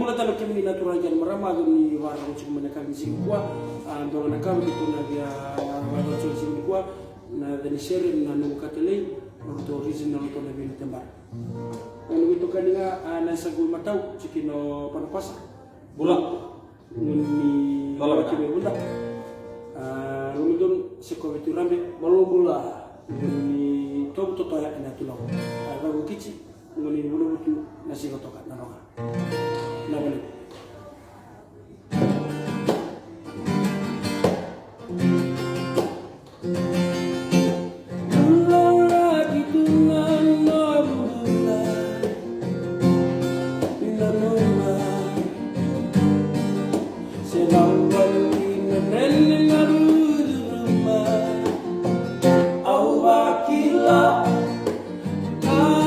Bula talo kemi natural jan marama ni warang cuma nak kami sini kuah andong nak kami itu nak dia warang cuma sini kuah na dari share na nunggu kateli untuk original untuk lebih tembar. Kalau itu kan dia nasa gul matau cikino panapasa Bula ni Bula kami bunda. Lumidun sekolah itu ramai baru Bula ni top toto ya kena tulang. Kalau kici ngoni bulu itu nasi kotokan naronga. Na boleh. Muloraki tungan Bula, bila rumah sedang berdiri rumah, awak kila. Bula